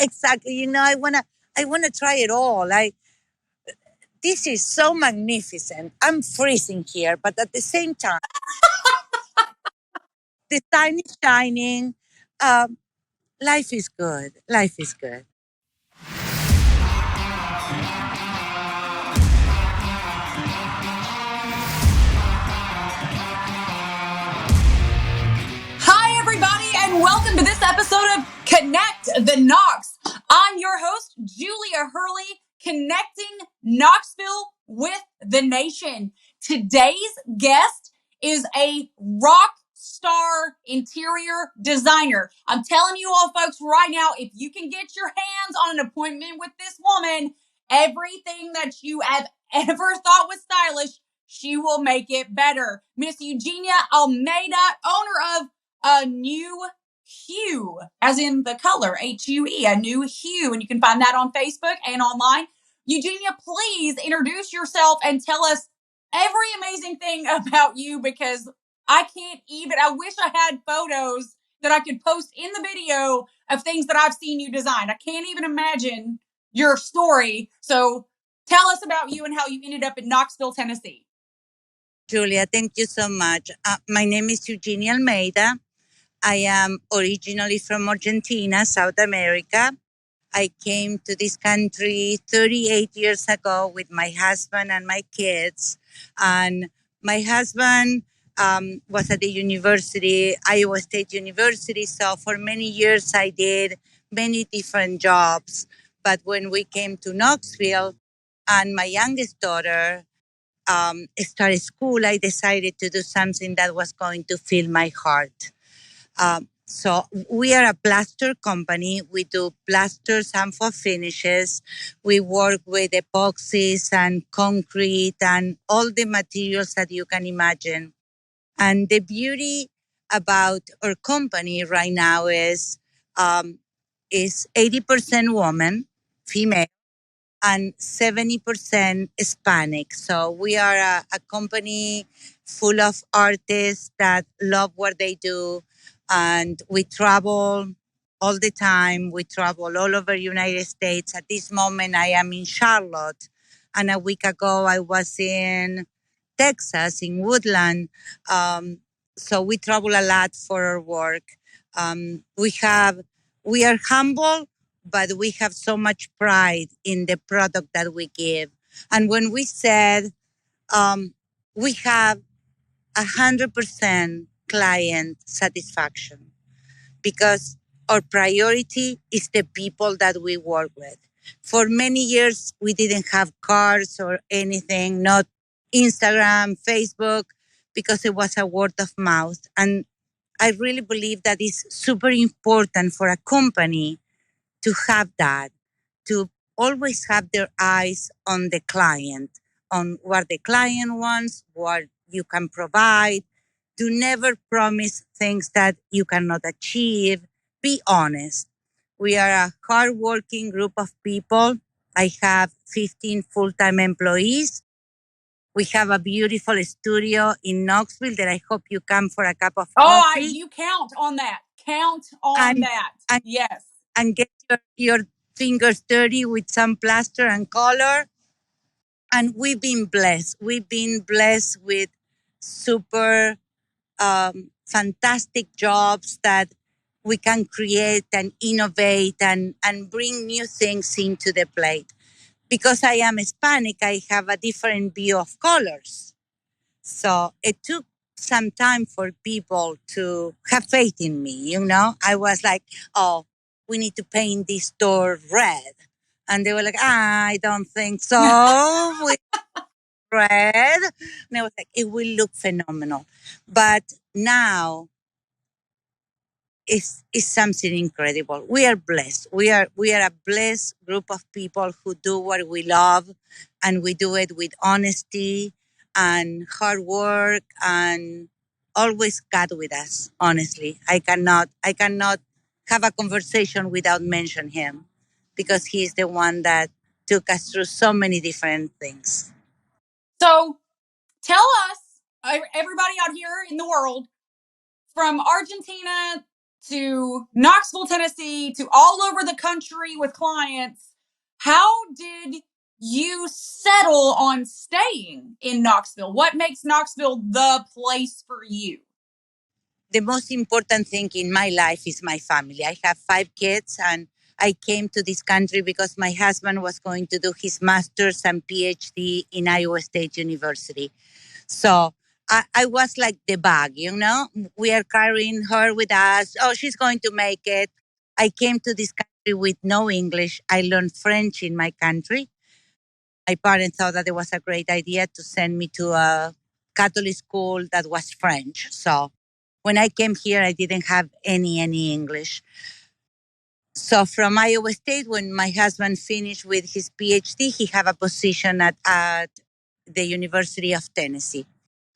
exactly. I wanna try it all. This is so magnificent. I'm freezing here, but at the same time, the sun is shining. Um, Life is good. Life is good. Hi, everybody, and welcome to this episode of Connect the Knox. I'm your host, Julia Hurley, connecting Knoxville with the nation. Today's guest is a rock star interior designer. I'm telling you all, folks, right now, if you can get your hands on an appointment with this woman, everything that you have ever thought was stylish, she will make it better. Miss Eugenia Almeida, owner of A New Hue, as in the color, Hue, A New Hue. And you can find that on Facebook and online. Eugenia, please introduce yourself and tell us every amazing thing about you, because I wish I had photos that I could post in the video of things that I've seen you design. I can't even imagine your story. So tell us about you and how you ended up in Knoxville, Tennessee. Julia, thank you so much. My name is Eugenia Almeida. I am originally from Argentina, South America. I came to this country 38 years ago with my husband and my kids. And my husband was at the university, Iowa State University. So for many years, I did many different jobs. But when we came to Knoxville, and my youngest daughter started school, I decided to do something that was going to fill my heart. So we are a plaster company. We do plasters and for finishes. We work with epoxies and concrete and all the materials that you can imagine. And the beauty about our company right now is 80% woman, female, and 70% Hispanic. So we are a company full of artists that love what they do, and we travel all the time. We travel all over United States. At this moment, I am in Charlotte, and a week ago I was in Texas, in Woodland. So we travel a lot for our work. We are humble, but we have so much pride in the product that we give. And when we said we have 100% client satisfaction, because our priority is the people that we work with. For many years, we didn't have cars or anything, not Instagram, Facebook, because it was a word of mouth. And I really believe that it's super important for a company to have that, to always have their eyes on the client, on what the client wants, what you can provide. To never promise things that you cannot achieve. Be honest. We are a hardworking group of people. I have 15 full-time employees. We have a beautiful studio in Knoxville that I hope you come for a cup of coffee You count on that. Count on and that. and, Yes. and get your fingers dirty with some plaster and color. And we've been blessed. We've been blessed with super fantastic jobs that we can create and innovate and bring new things into the plate. Because I am Hispanic, I have a different view of colors. So it took some time for people to have faith in me. I was like, oh, we need to paint this door red. And they were like, I don't think so. With red. And I was like, it will look phenomenal. But now is something incredible. We are blessed. We are a blessed group of people who do what we love, and we do it with honesty and hard work, and always God with us. Honestly, I cannot have a conversation without mention Him, because He is the one that took us through so many different things. So tell us, everybody out here in the world, from Argentina to Knoxville, Tennessee, to all over the country with clients. How did you settle on staying in Knoxville? What makes Knoxville the place for you? The most important thing in my life is my family. I have 5 kids, and I came to this country because my husband was going to do his master's and PhD in Iowa State University. So I was like the bag, you know? We are carrying her with us. Oh, she's going to make it. I came to this country with no English. I learned French in my country. My parents thought that it was a great idea to send me to a Catholic school that was French. So when I came here, I didn't have any English. So from Iowa State, when my husband finished with his PhD, he had a position at the University of Tennessee.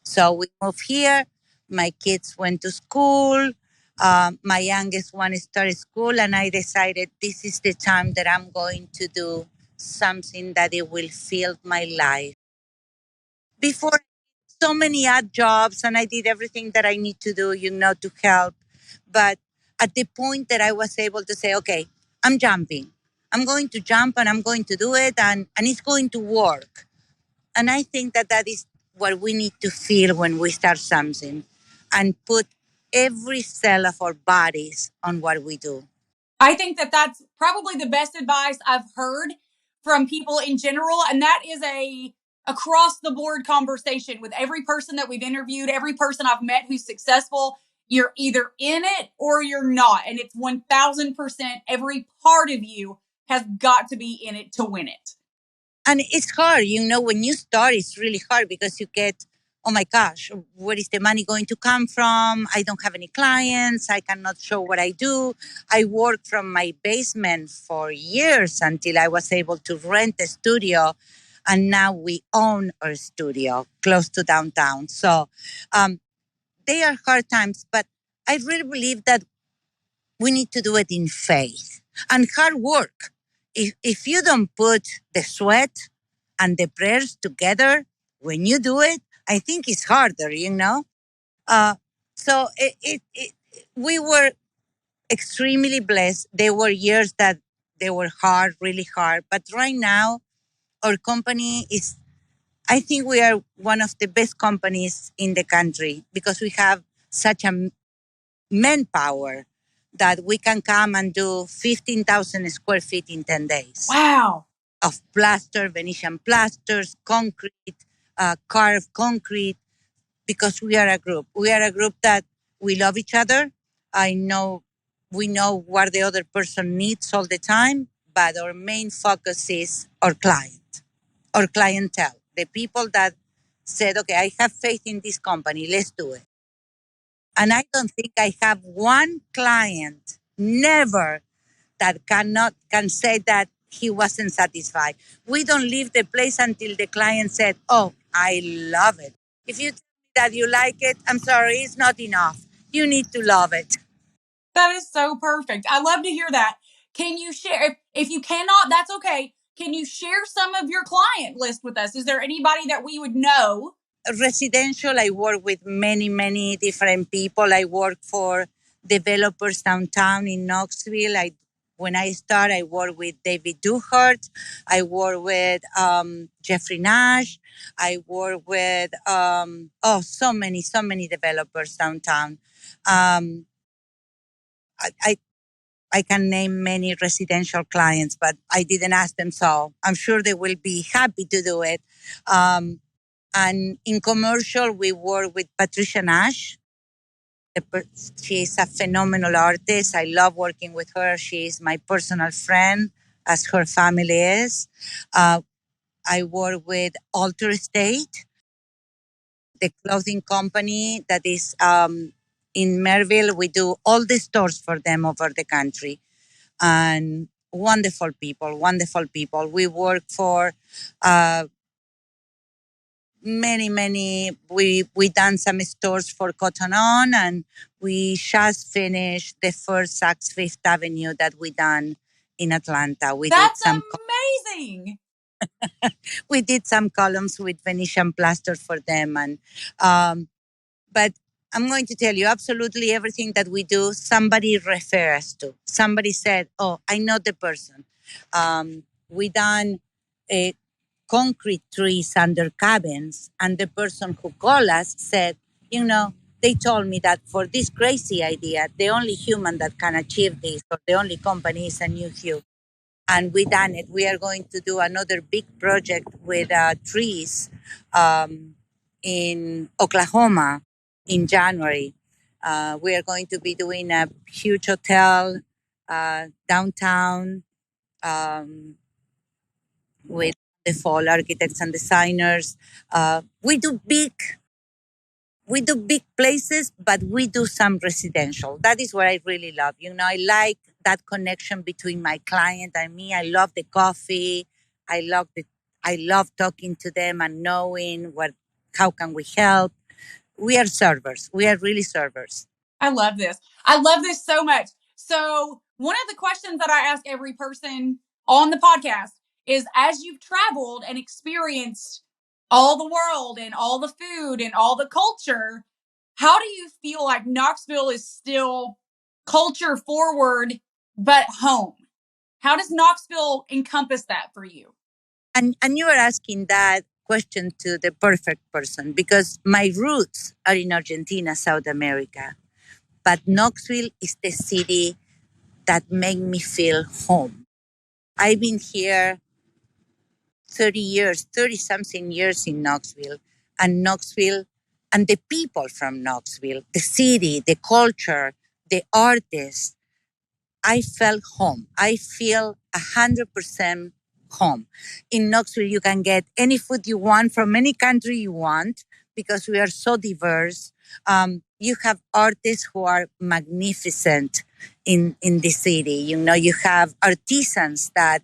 So we moved here. My kids went to school. My youngest one started school, and I decided this is the time that I'm going to do something that it will fill my life. Before, so many odd jobs, and I did everything that I need to do, to help. But at the point that I was able to say, okay, I'm jumping. I'm going to jump and I'm going to do it, and it's going to work. And I think that that is what we need to feel when we start something and put every cell of our bodies on what we do. I think that that's probably the best advice I've heard from people in general. And that is a across the board conversation with every person that we've interviewed, every person I've met who's successful. You're either in it or you're not. And it's 1000%. Every part of you has got to be in it to win it. And it's hard, when you start, it's really hard because you get, oh my gosh, where is the money going to come from? I don't have any clients. I cannot show what I do. I worked from my basement for years until I was able to rent a studio. And now we own our studio close to downtown. So they are hard times, but I really believe that we need to do it in faith and hard work. If you don't put the sweat and the prayers together when you do it, I think it's harder. Uh, so we were extremely blessed. There were years that they were hard, really hard. But right now, our company is, I think we are one of the best companies in the country because we have such a manpower that we can come and do 15,000 square feet in 10 days. Wow. Of plaster, Venetian plasters, concrete, carved concrete, because we are a group. We are a group that we love each other. We know what the other person needs all the time, but our main focus is our clientele, the people that said, okay, I have faith in this company, let's do it. And I don't think I have one client, never, that can say that he wasn't satisfied. We don't leave the place until the client said, oh, I love it. If you tell me that you like it, I'm sorry, it's not enough. You need to love it. That is so perfect. I love to hear that. Can you share, if you cannot, that's okay. Can you share some of your client list with us? Is there anybody that we would know? Residential, I work with many different people. I work for developers downtown in Knoxville. When I start, I work with David Duhart. I work with Jeffrey Nash. I work with so many developers downtown. Um, I I can name many residential clients, but I didn't ask them, so I'm sure they will be happy to do it. Um, and in commercial, we work with Patricia Nash. She's a phenomenal artist. I love working with her. She is my personal friend, as her family is. Uh, I work with Alter State, the clothing company that is in Merville. We do all the stores for them over the country. And wonderful people, wonderful people. We work for we done some stores for Cotton On, and we just finished the first Saks Fifth Avenue that we done in Atlanta. That's amazing. We did some columns with Venetian plaster for them, and but I'm going to tell you absolutely everything that we do, somebody refers us to. Somebody said, oh, I know the person. We done concrete trees under cabins, and the person who called us said, they told me that for this crazy idea, the only human that can achieve this, or the only company, is A New Hue. And we done it. We are going to do another big project with trees in Oklahoma in January. We are going to be doing a huge hotel downtown with the fall architects and designers. We do big places, but we do some residential. That is what I really love. I like that connection between my client and me. I love the coffee. I love talking to them and knowing how can we help. We are servers. We are really servers. I love this. I love this so much. So, one of the questions that I ask every person on the podcast is, as you've traveled and experienced all the world and all the food and all the culture, how do you feel like Knoxville is still culture forward but home? How does Knoxville encompass that for you? And you are asking that question to the perfect person, because my roots are in Argentina, South America. But Knoxville is the city that made me feel home. I've been here 30 years, 30 something years in Knoxville, and the people from Knoxville, the city, the culture, the artists, I felt home. I feel 100% home. In Knoxville, you can get any food you want from any country you want, because we are so diverse. You have artists who are magnificent in the city. You have artisans that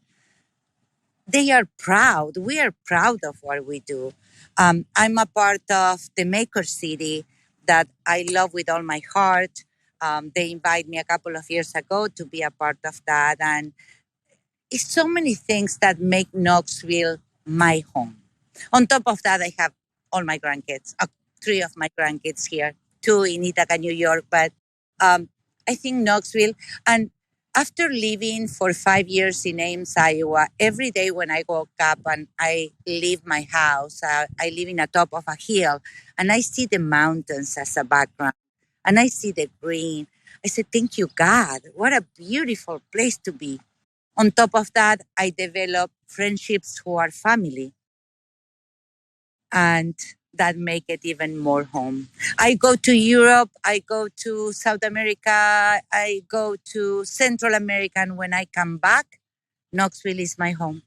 they are proud. We are proud of what we do. I'm a part of the Maker City that I love with all my heart. They invited me a couple of years ago to be a part of that. And it's so many things that make Knoxville my home. On top of that, I have all my grandkids, three of my grandkids here, two in Ithaca, New York. But I think Knoxville, and after living for 5 years in Ames, Iowa, every day when I woke up and I leave my house, I live in the top of a hill, and I see the mountains as a background, and I see the green. I said, thank you, God. What a beautiful place to be. On top of that, I develop friendships who are family, and that make it even more home. I go to Europe, I go to South America, I go to Central America, and when I come back, Knoxville is my home.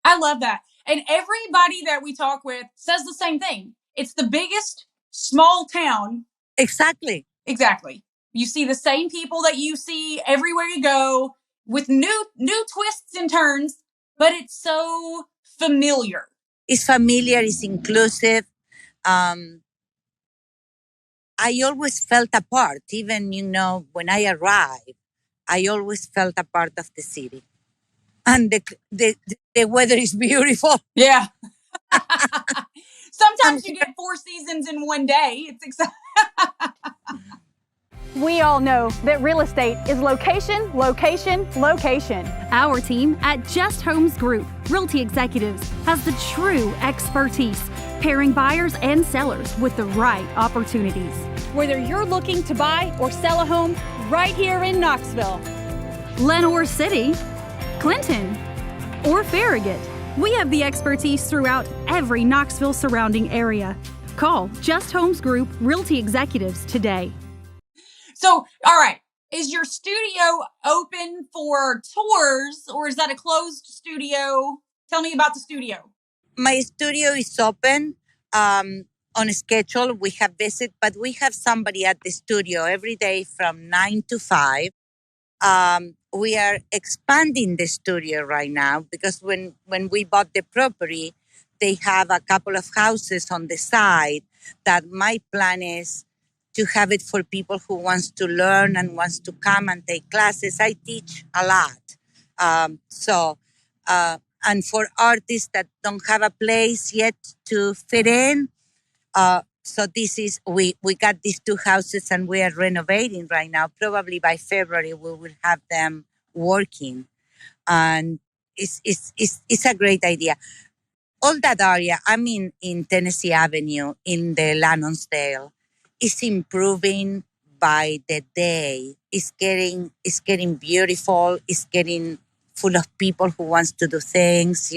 I love that. And everybody that we talk with says the same thing. It's the biggest small town. Exactly. Exactly. You see the same people that you see everywhere you go, with new twists and turns, but it's so familiar. It's familiar, it's inclusive. I always felt a part, even, when I arrived, I always felt a part of the city. And the weather is beautiful. Yeah. I'm Sometimes you get 4 seasons in one day. It's exciting. We all know that real estate is location, location, location. Our team at Just Homes Group Realty Executives has the true expertise, pairing buyers and sellers with the right opportunities. Whether you're looking to buy or sell a home right here in Knoxville, Lenoir City, Clinton, or Farragut, we have the expertise throughout every Knoxville surrounding area. Call Just Homes Group Realty Executives today. So, all right, is your studio open for tours, or is that a closed studio? Tell me about the studio. My studio is open on a schedule. We have visit, but we have somebody at the studio every day from 9 to 5. We are expanding the studio right now, because when we bought the property, they have a couple of houses on the side that my plan is to have it for people who wants to learn and wants to come and take classes. I teach a lot. And for artists that don't have a place yet to fit in, So this is we got these two houses and we are renovating right now. Probably by February we will have them working, and it's a great idea. All that area, I mean, in Tennessee Avenue, in the Lonsdale, is improving by the day. It's getting beautiful. It's getting full of people who wants to do things,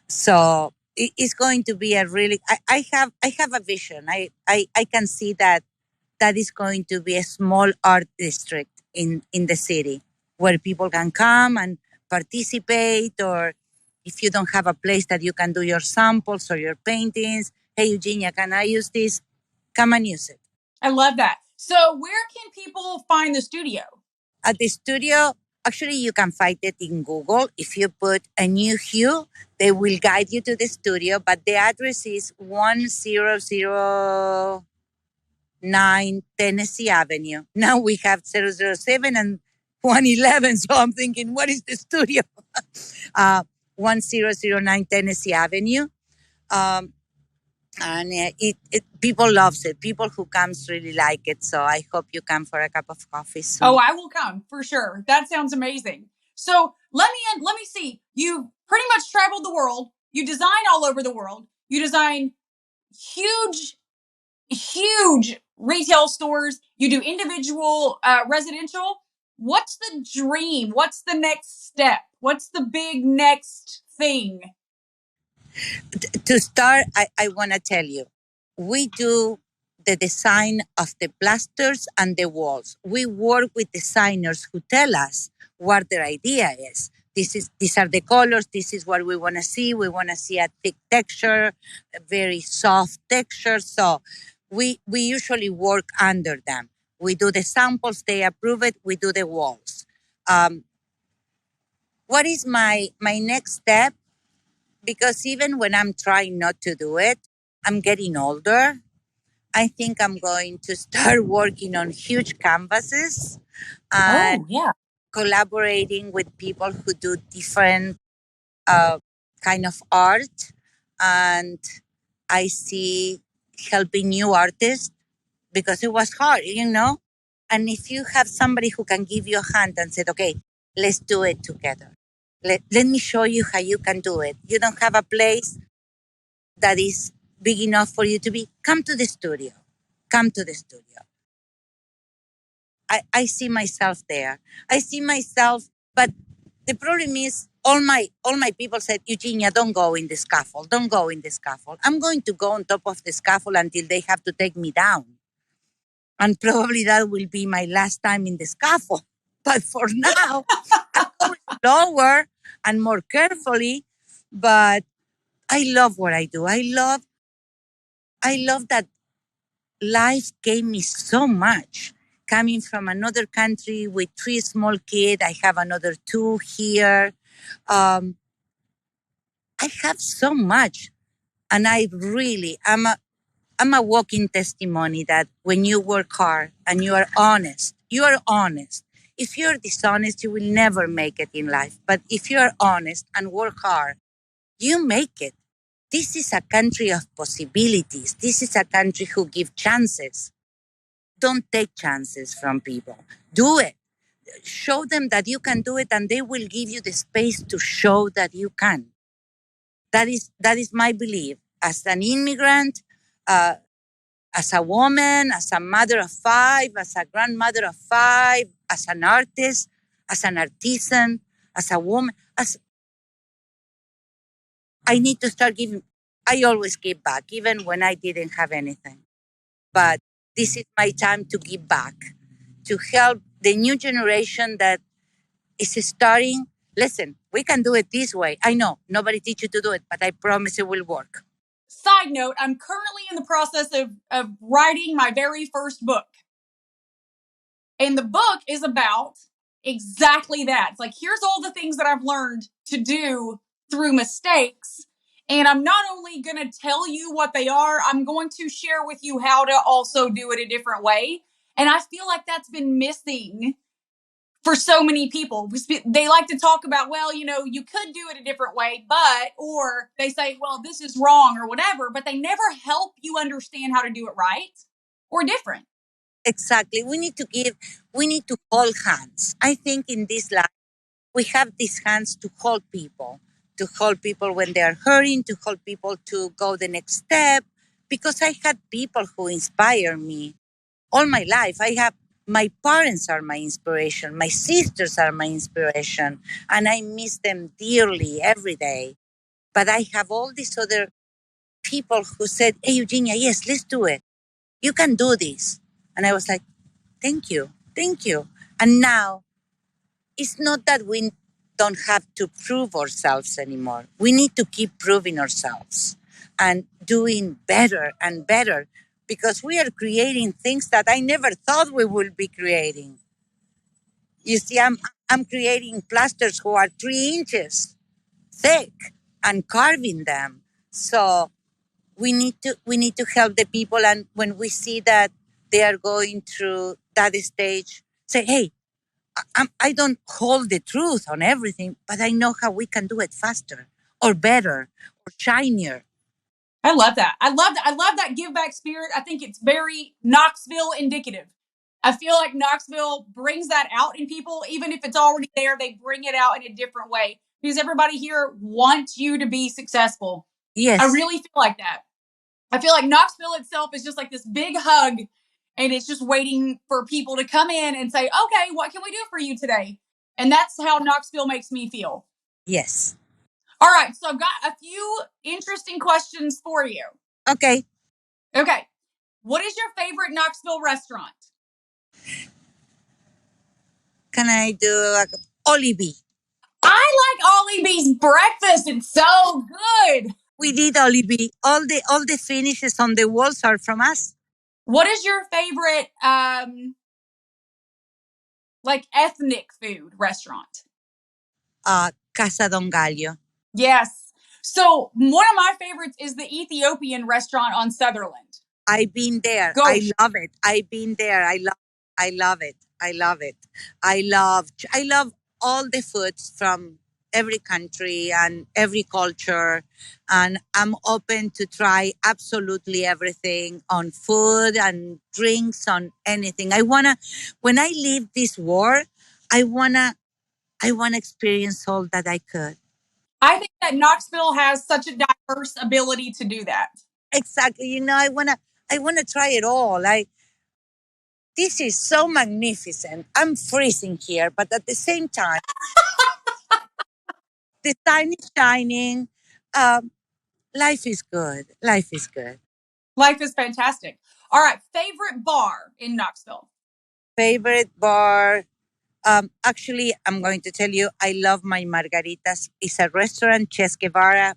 So it's going to be a really. I have a vision. I can see that is going to be a small art district in the city where people can come and participate, or if you don't have a place that you can do your samples or your paintings, hey Eugenia, can I use this? Come and use it. I love that. So where can people find the studio? At the studio, actually you can find it in Google. If you put A New Hue, they will guide you to the studio, but the address is 100 Tennessee Avenue. Now we have 007 and 111. So I'm thinking, what is the studio? 1009 Tennessee Avenue. And people loves it. People who comes really like it. So I hope you come for a cup of coffee soon. Oh, I will come for sure. That sounds amazing. So let me see. You pretty much traveled the world. You design all over the world. You design huge retail stores. You do individual residential. What's the dream? What's the next step? What's the big next thing? To start, I want to tell you, we do the design of the plasters and the walls. We work with designers who tell us what their idea is. These are the colors. This is what we want to see. We want to see a thick texture, a very soft texture. So we usually work under them. We do the samples. They approve it. We do the walls. What is my next step? Because even when I'm trying not to do it, I'm getting older. I think I'm going to start working on huge canvases and collaborating with people who do different kind of art. And I see helping new artists because it was hard. And if you have somebody who can give you a hand and said, okay, let's do it together. Let me show you how you can do it. You don't have a place that is big enough for you to be. Come to the studio. Come to the studio. I see myself there. I see myself, but the problem is all my people said, Eugenia, don't go in the scaffold. Don't go in the scaffold. I'm going to go on top of the scaffold until they have to take me down. And probably that will be my last time in the scaffold. But for now, I'm going slower and more carefully. But I love what I do. I love that life gave me so much. Coming from another country with 3 small kids, I have another 2 here. I have so much, and I'm a walking testimony that when you work hard and you are honest. If you're dishonest, you will never make it in life. But if you are honest and work hard, you make it. This is a country of possibilities. This is a country who gives chances. Don't take chances from people. Do it. Show them that you can do it, and they will give you the space to show that you can. That is my belief. As an immigrant, as a woman, as a mother of 5, as a grandmother of 5, as an artist, as an artisan, as a woman, I need to start giving. I always give back, even when I didn't have anything. But this is my time to give back, to help the new generation that is starting. Listen, we can do it this way. I know nobody teach you to do it, but I promise it will work. Side note, I'm currently in the process of writing my very first book. And the book is about exactly that. It's like, here's all the things that I've learned to do through mistakes. And I'm not only going to tell you what they are, I'm going to share with you how to also do it a different way. And I feel like that's been missing for so many people. They like to talk about, well, you could do it a different way, or they say, well, this is wrong or whatever, but they never help you understand how to do it right or different. Exactly. We need to hold hands. I think in this life, we have these hands to hold people when they are hurting, to hold people to go the next step. Because I had people who inspire me all my life. My parents are my inspiration. My sisters are my inspiration. And I miss them dearly every day. But I have all these other people who said, hey, Eugenia, yes, let's do it. You can do this. And I was like, thank you. Thank you. And now it's not that we don't have to prove ourselves anymore. We need to keep proving ourselves and doing better and better because we are creating things that I never thought we would be creating. You see, I'm creating plasters who are 3 inches thick and carving them. So we need to help the people, and when we see that they are going through that stage, say, hey, I don't hold the truth on everything, but I know how we can do it faster or better or shinier. I love that. I love that give back spirit. I think it's very Knoxville indicative. I feel like Knoxville brings that out in people, even if it's already there, they bring it out in a different way because everybody here wants you to be successful. I Yes, really feel like that. I feel like Knoxville itself is just like this big hug and it's just waiting for people to come in and say, okay, what can we do for you today? And that's how Knoxville makes me feel. yes. All right. So I've got a few interesting questions for you. Okay. Okay. What is your favorite Knoxville restaurant? Can I do Olive? I like Ollie B's breakfast. It's so good. We did Olive. All the finishes on the walls are from us. What is your favorite like ethnic food restaurant? Casa Don Gallo. Yes. So one of my favorites is the Ethiopian restaurant on Sutherland. I've been there. Go. I love it. I've been there. I love it. I love it. I love all the foods from every country and every culture, and I'm open to try absolutely everything on food and drinks, on anything. When I leave this world, I wanna experience all that I could. I think that Knoxville has such a diverse ability to do that. Exactly. I wanna try it all. This is so magnificent. I'm freezing here, but at the same time, the sun is shining. Um, life is good. Life is good. Life is fantastic. All right. Favorite bar in Knoxville? Favorite bar. Actually, I'm going to tell you, I love my margaritas. It's a restaurant, Ches Guevara.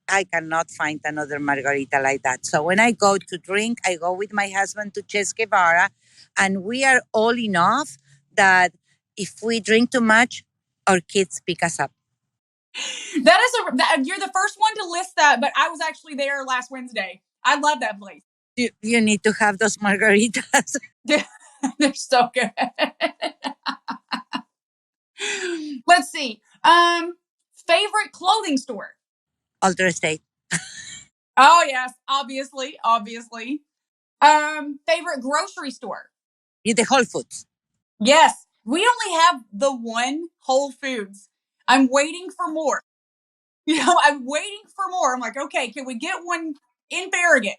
I cannot find another margarita like that. So when I go to drink, I go with my husband to Ches Guevara, and we are all enough that if we drink too much, our kids pick us up. You're the first one to list that, but I was actually there last Wednesday. I love that place. You need to have those margaritas. They're so good. Let's see. Favorite clothing store? Alter State. Oh yes, obviously. Favorite grocery store? The Whole Foods. Yes. We only have the one Whole Foods. I'm waiting for more. I'm waiting for more. I'm like, okay, can we get one in Farragut?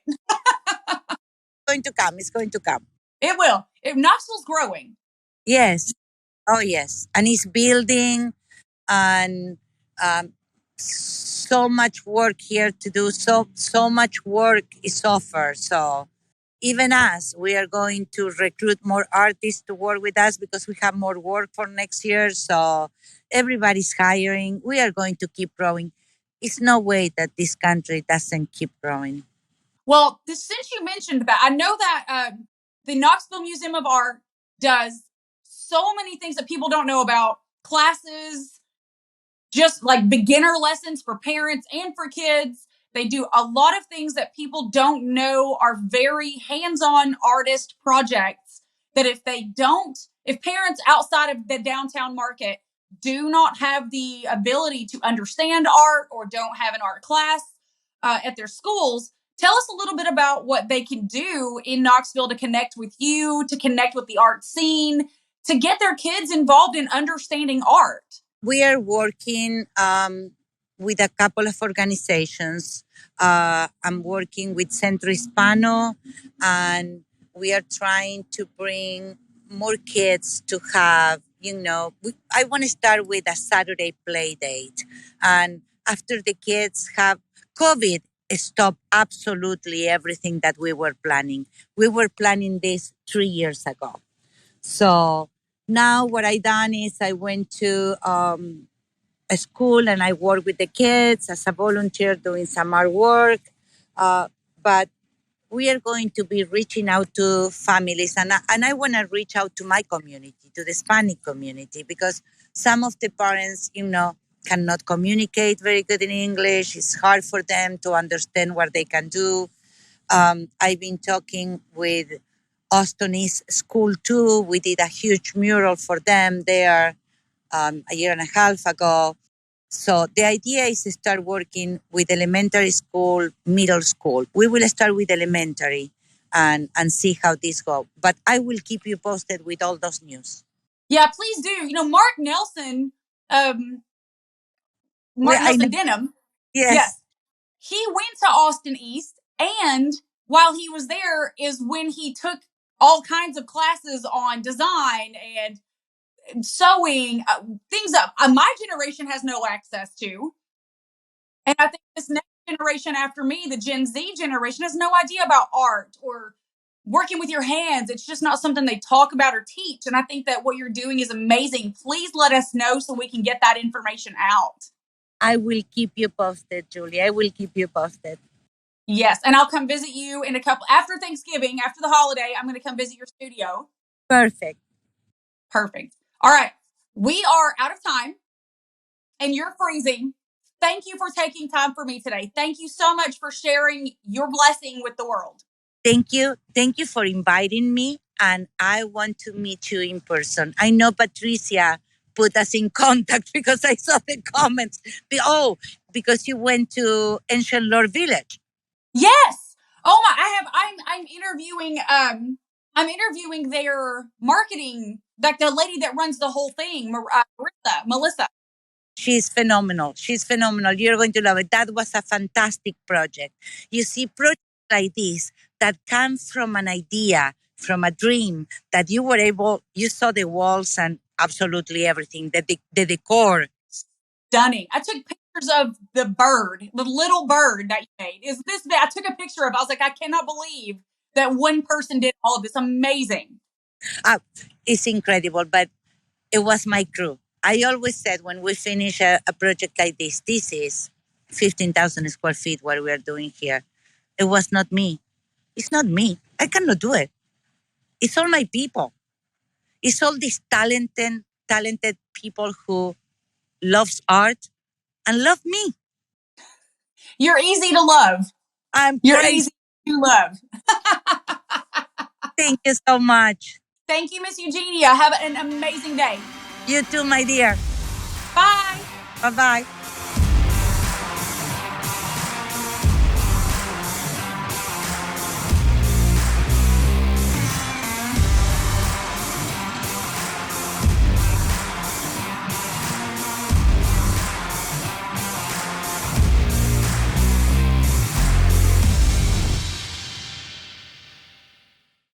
Going to come. It's going to come. It will. If Knoxville's growing. Yes. Oh, yes. And it's building, and so much work here to do. So much work is offered. So even us, we are going to recruit more artists to work with us because we have more work for next year. So everybody's hiring. We are going to keep growing. It's no way that this country doesn't keep growing. Well, since you mentioned that, I know that the Knoxville Museum of Art does so many things that people don't know about. Classes, just like beginner lessons for parents and for kids. They do a lot of things that people don't know are very hands-on artist projects that if if parents outside of the downtown market do not have the ability to understand art or don't have an art class at their schools, tell us a little bit about what they can do in Knoxville to connect with you, to connect with the art scene, to get their kids involved in understanding art. We are working with a couple of organizations. I'm working with Centro Hispano, and we are trying to bring more kids to have, I want to start with a Saturday play date. And after the kids have COVID, stopped absolutely everything that we were planning. We were planning this 3 years ago. So now what I done is I went to a school and I work with the kids as a volunteer doing some art work. But we are going to be reaching out to families, and I want to reach out to my community, to the Hispanic community, because some of the parents, cannot communicate very good in English. It's hard for them to understand what they can do. I've been talking with Austin East School too. We did a huge mural for them there a year and a half ago. So the idea is to start working with elementary school, middle school. We will start with elementary and see how this goes. But I will keep you posted with all those news. Yeah, please do. Mark Nelson, Denham. Yes. He went to Austin East, and while he was there is when he took all kinds of classes on design and sewing, things that my generation has no access to. And I think this next generation after me, the Gen Z generation, has no idea about art or working with your hands. It's just not something they talk about or teach. And I think that what you're doing is amazing. Please let us know so we can get that information out. I will keep you posted, Julie. I will keep you posted. Yes, and I'll come visit you in after Thanksgiving, after the holiday. I'm going to come visit your studio. Perfect. All right, we are out of time, and you're freezing. Thank you for taking time for me today. Thank you so much for sharing your blessing with the world. Thank you. Thank you for inviting me, and I want to meet you in person. I know Patricia put us in contact because I saw the comments. Because you went to Ancient Lord Village. Yes. Oh my! I'm interviewing their marketing, like the lady that runs the whole thing, Melissa. She's phenomenal. You're going to love it. That was a fantastic project. You see, projects like this that come from an idea, from a dream, that you saw the walls and absolutely everything, the decor. Stunning. I took pictures of the little bird that you made. I took a picture of it. I was like, I cannot believe that one person did all of this. Amazing. It's incredible, but it was my crew. I always said when we finish a project like this is 15,000 square feet, what we are doing here. It was not me. It's not me. I cannot do it. It's all my people. It's all these talented people who loves art and love me. You're easy to love. You're easy to love. Thank you so much. Thank you, Miss Eugenia. Have an amazing day. You too, my dear. Bye. Bye-bye.